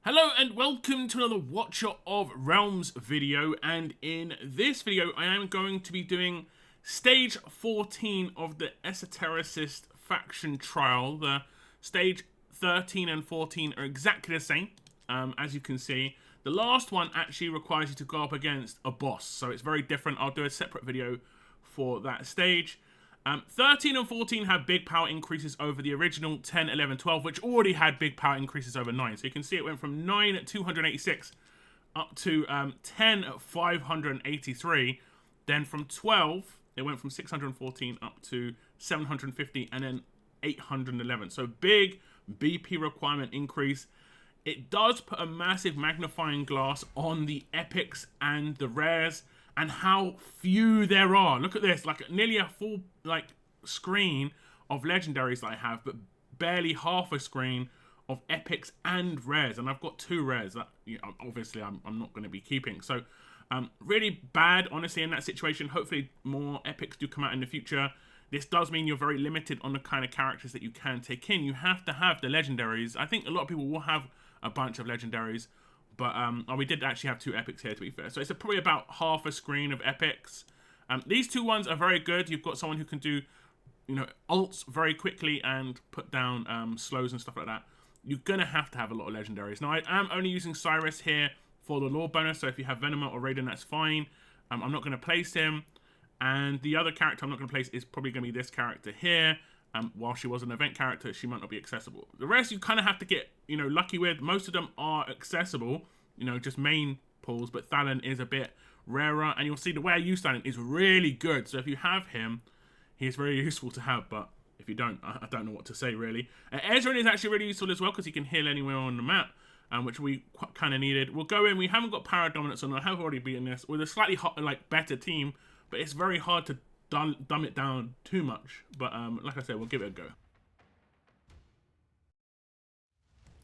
Hello and welcome to another Watcher of Realms video, and in this video I am going to be doing stage 14 of the Esotericist Faction Trial. The stage 13 and 14 are exactly the same, as you can see. The last one actually requires you to go up against a boss, so it's very different. I'll do a separate video for that stage. 13 and 14 have big power increases over the original 10, 11, 12, which already had big power increases over 9. So you can see it went from 9 at 286 up to 10 at 583. Then from 12, it went from 614 up to 750 and then 811. So big BP requirement increase. It does put a massive magnifying glass on the epics and the rares, and how few there are. Look at this, like nearly a full screen of legendaries that I have, but barely half a screen of epics and rares. And I've got 2 rares that obviously I'm not going to be keeping. So really bad, honestly, in that situation. Hopefully more epics do come out in the future. This does mean you're very limited on the kind of characters that you can take in. You have to have the legendaries. I think a lot of people will have a bunch of legendaries, but we did actually have 2 epics here, to be fair. So it's probably about half a screen of epics. These 2 ones are very good. You've got someone who can do, ults very quickly and put down slows and stuff like that. You're going to have a lot of legendaries. Now, I am only using Cyrus here for the lore bonus, so if you have Venomite or Raiden, that's fine. I'm not going to place him. And the other character I'm not going to place is probably going to be this character here. While she was an event character, she might not be accessible. The rest you kind of have to get, lucky with. Most of them are accessible, just main pulls, but Thalen is a bit rarer. And you'll see the way I use Thalen is really good. So if you have him, he is very useful to have. But if you don't, I don't know what to say, really. Ezreal is actually really useful as well, because he can heal anywhere on the map, which we kind of needed. We'll go in. We haven't got power dominance on. I have already beaten this with a slightly better team, but it's very hard to dumb it down too much. But like I said, we'll give it a go.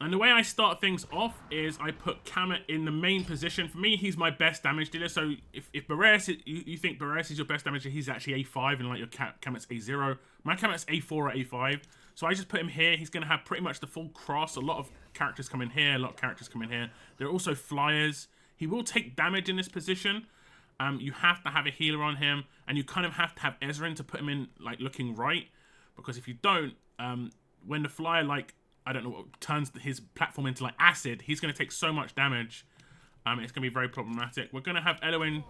And the way I start things off is I put Kamet in the main position. For me, he's my best damage dealer. So if Beres, you think Beres is your best damage dealer, he's actually A5, and like your Kamet's A0. My Kamet's A4 or A5. So I just put him here. He's going to have pretty much the full cross. A lot of characters come in here. A lot of characters come in here. There are also flyers. He will take damage in this position. You have to have a healer on him, and you kind of have to have Ezreal to put him in, looking right, because if you don't, when the flyer, I don't know, turns his platform into, acid, he's going to take so much damage. It's going to be very problematic. We're going to have Eloin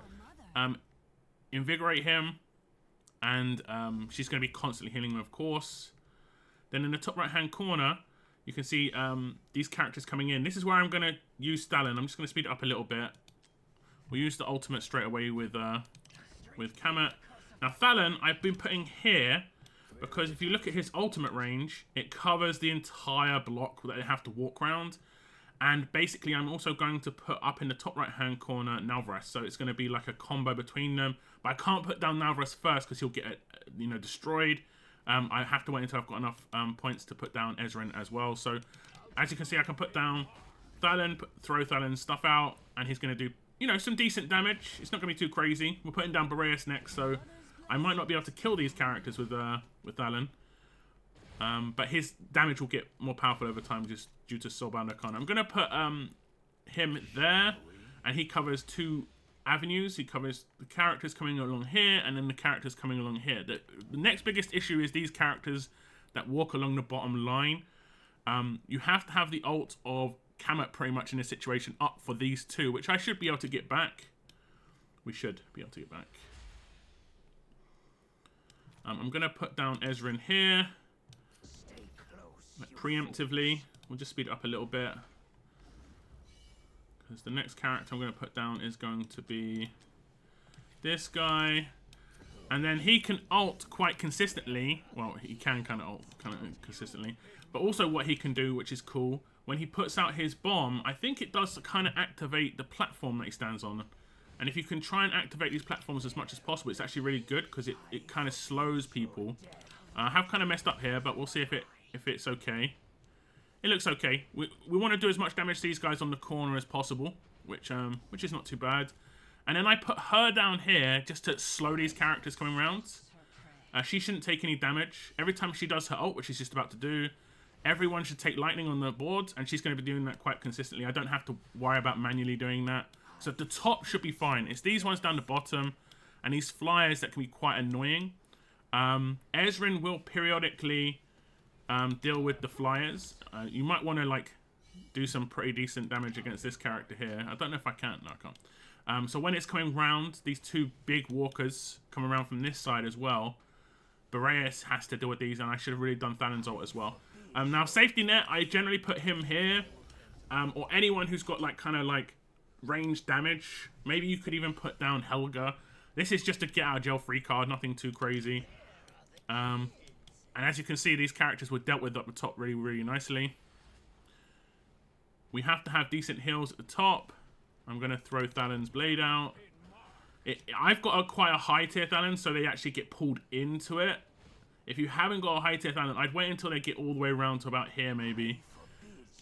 invigorate him, and she's going to be constantly healing him, of course. Then in the top right-hand corner, you can see these characters coming in. This is where I'm going to use Thalen. I'm just going to speed it up a little bit. We'll use the ultimate straight away with Kamet. Now Thalen, I've been putting here because if you look at his ultimate range, it covers the entire block that they have to walk around. And basically, I'm also going to put up in the top right-hand corner Nalvaras, so it's going to be like a combo between them. But I can't put down Nalvaras first because he'll get destroyed. I have to wait until I've got enough points to put down Ezreal as well. So as you can see, I can put down Thalen, throw Thalen's stuff out, and he's going to do some decent damage. It's not going to be too crazy. We're putting down Boreas next, so I might not be able to kill these characters with Thalen. But his damage will get more powerful over time just due to Soulbound Arcana. I'm going to put him there, and he covers 2 avenues. He covers the characters coming along here, and then the characters coming along here. The next biggest issue is these characters that walk along the bottom line. You have to have the ult of Kamet pretty much in this situation up for these 2, which I should be able to get back. We should be able to get back. I'm going to put down Ezreal here. Preemptively. We'll just speed it up a little bit. Because the next character I'm going to put down is going to be this guy. And then he can ult quite consistently. Well, he can kind of ult consistently. But also what he can do, which is cool, when he puts out his bomb, I think it does kind of activate the platform that he stands on. And if you can try and activate these platforms as much as possible, it's actually really good because it kind of slows people. I have kind of messed up here, but we'll see if it's okay. It looks okay. We want to do as much damage to these guys on the corner as possible, which is not too bad. And then I put her down here just to slow these characters coming around. She shouldn't take any damage. Every time she does her ult, which she's just about to do, everyone should take lightning on the board, and she's going to be doing that quite consistently. I don't have to worry about manually doing that. So the top should be fine. It's these ones down the bottom and these flyers that can be quite annoying. Ezrin will periodically deal with the flyers. You might want to like do some pretty decent damage against this character here. I don't know if I can. No, I can't. So when it's coming round, these two big walkers come around from this side as well. Boreas has to deal with these, and I should have really done Thalen's ult as well. Now, safety net, I generally put him here, or anyone who's got like kind of like range damage. Maybe you could even put down Helga. This is just a get out of jail free card, nothing too crazy. And as you can see, these characters were dealt with up the top really, really nicely. We have to have decent heals at the top. I'm going to throw Thalen's blade out. I've got quite a high tier Thalen, so they actually get pulled into it. If you haven't got a high tier Thalen, I'd wait until they get all the way around to about here, maybe.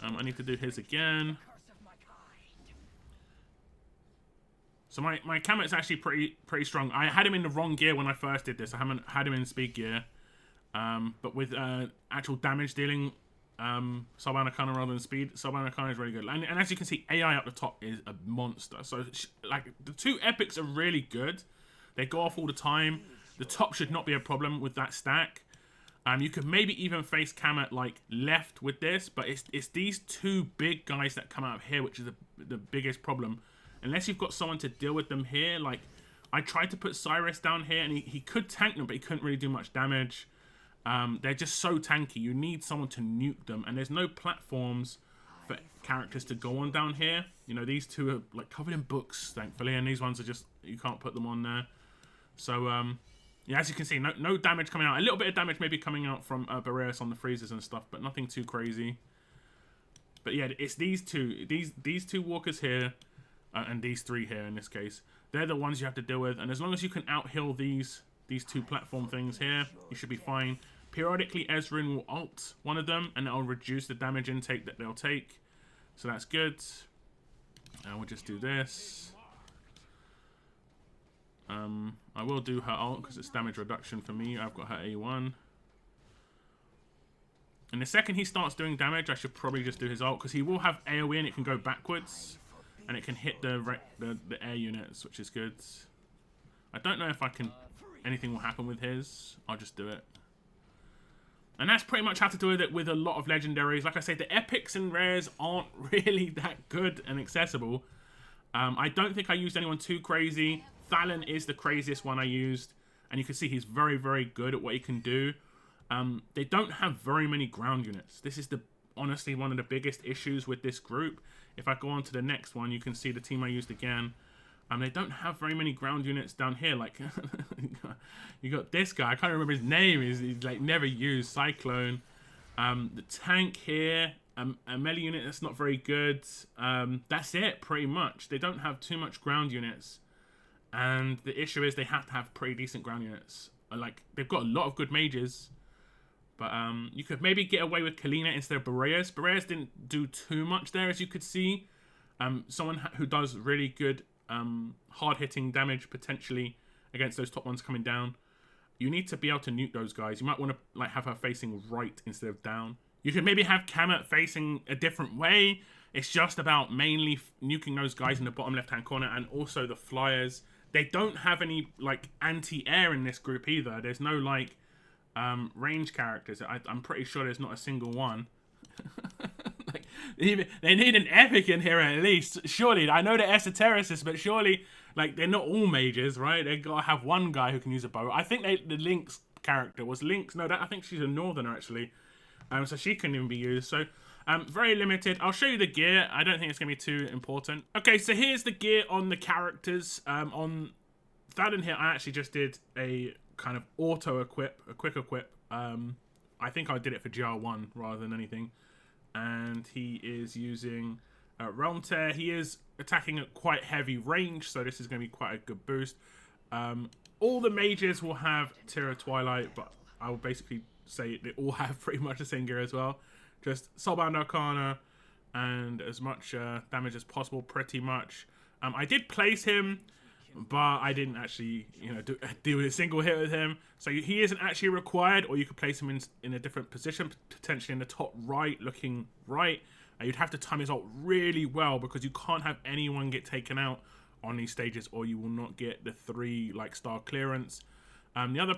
I need to do his again. So my Kamet's actually pretty strong. I had him in the wrong gear when I first did this. I haven't had him in speed gear. But with actual damage dealing, Soulbound Arcana rather than speed, Soulbound Arcana is really good. And as you can see, AI up the top is a monster. So like the two epics are really good. They go off all the time. The top should not be a problem with that stack. You could maybe even face Kamet like left with this, but it's these two big guys that come out of here, which is the biggest problem. Unless you've got someone to deal with them here. Like, I tried to put Cyrus down here, and he could tank them, but he couldn't really do much damage. They're just so tanky. You need someone to nuke them, and there's no platforms for characters to go on down here. You know, these two are like covered in books, thankfully, and these ones are just, you can't put them on there. So, yeah, as you can see, no damage coming out. A little bit of damage maybe coming out from Boreas on the freezers and stuff, but nothing too crazy. But yeah, it's these two. These two walkers here, and these three here in this case. They're the ones you have to deal with, and as long as you can out-heal these two platform things here, you should be fine. Periodically, Ezrin will ult one of them, and it'll reduce the damage intake that they'll take. So that's good. And we'll just do this. I will do her ult because it's damage reduction for me. I've got her A1. And the second he starts doing damage, I should probably just do his ult because he will have AoE and it can go backwards. And it can hit the air units, which is good. I don't know if anything will happen with his. I'll just do it. And that's pretty much how to do it with a lot of legendaries. Like I said, the epics and rares aren't really that good and accessible. I don't think I used anyone too crazy. Thalen is the craziest one I used. And you can see he's very, very good at what he can do. They don't have very many ground units. This is honestly one of the biggest issues with this group. If I go on to the next one, you can see the team I used again. They don't have very many ground units down here. Like, you got this guy. I can't remember his name. He's like never used. Cyclone. The tank here. A melee unit that's not very good. That's it, pretty much. They don't have too much ground units. And the issue is they have to have pretty decent ground units. Like, they've got a lot of good mages. But you could maybe get away with Kalina instead of Boreas. Boreas didn't do too much there, as you could see. Someone who does really good hard-hitting damage, potentially, against those top ones coming down. You need to be able to nuke those guys. You might want to like have her facing right instead of down. You could maybe have Kamet facing a different way. It's just about mainly nuking those guys in the bottom left-hand corner and also the flyers. They don't have any like anti-air in this group either. There's no like range characters. I'm pretty sure there's not a single one. Like, they need an epic in here at least. Surely, I know they're esotericists, but surely, like, they're not all mages, right? They gotta have one guy who can use a bow. I think the Lynx character was Lynx. No, I think she's a northerner actually. So she couldn't even be used. So very limited. I'll show you the gear. I don't think it's gonna be too important. Okay, so here's the gear on the characters. On Thalen here, I actually just did a kind of auto equip, a quick equip. I think I did it for GR1 rather than anything. And he is using Realm Tear. He is attacking at quite heavy range, so this is going to be quite a good boost. All the mages will have Terra Twilight, but I will basically say they all have pretty much the same gear as well. Just Soulbound Arcana and as much damage as possible, pretty much. I did place him but I didn't actually, you know, do a single hit with him. So he isn't actually required, or you could place him in a different position, potentially in the top right, looking right. You'd have to time his ult really well because you can't have anyone get taken out on these stages, or you will not get the 3 like star clearance. The other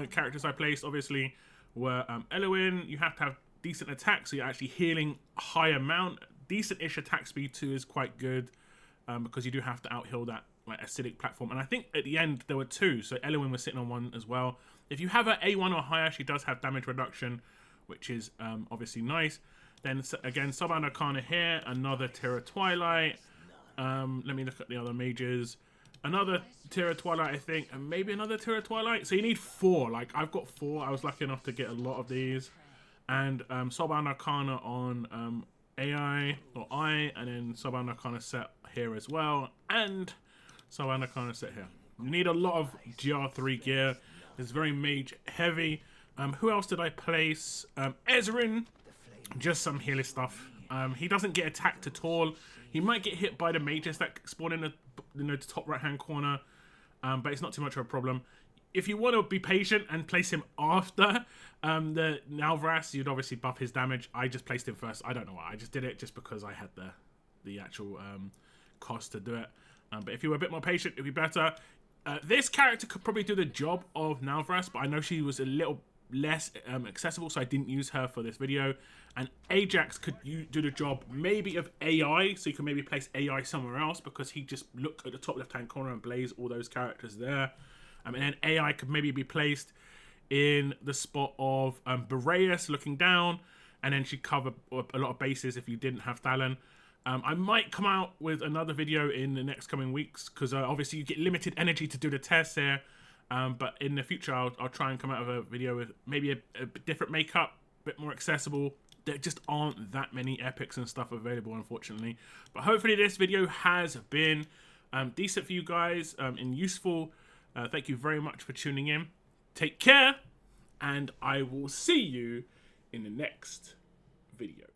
characters I placed obviously were Eloin. You have to have decent attack, so you're actually healing a high amount. Decent-ish attack speed too is quite good because you do have to out-heal that like acidic platform. And I think at the end there were 2, so Eloin was sitting on 1 as well. If you have an A1 or higher, she does have damage reduction, which is obviously nice. Then again, Sub-Bound Arcana here, another Terra Twilight. Let me look at the other mages. Another Terra Twilight, I think, and maybe another Terra Twilight. So you need 4. Like, I've got 4. I was lucky enough to get a lot of these. And Sub-Bound Arcana on AI or I, and then Sub-Bound Arcana set here as well, and Sub-Bound Arcana set here. You need a lot of GR3 gear. It's very mage heavy. Who else did I place? Ezrin. Just some healer stuff. He doesn't get attacked at all. He might get hit by the mages that spawn in the top right hand corner, but it's not too much of a problem. If you want to be patient and place him after the Nalvras, you'd obviously buff his damage. I just placed him first. I don't know why. I just did it just because I had the actual cost to do it. But if you were a bit more patient, it'd be better. This character could probably do the job of Nalvras, but I know she was a little less accessible, so I didn't use her for this video. And Ajax could do the job maybe of AI, so you can maybe place AI somewhere else because he just look at the top left hand corner and blaze all those characters there. And then AI could maybe be placed in the spot of Boreas looking down, and then she'd cover a lot of bases if you didn't have Talon. I might come out with another video in the next coming weeks because obviously you get limited energy to do the tests here. But in the future, I'll try and come out with a video with maybe a different makeup, a bit more accessible. There just aren't that many epics and stuff available, unfortunately. But hopefully this video has been decent for you guys and useful. Thank you very much for tuning in. Take care, and I will see you in the next video.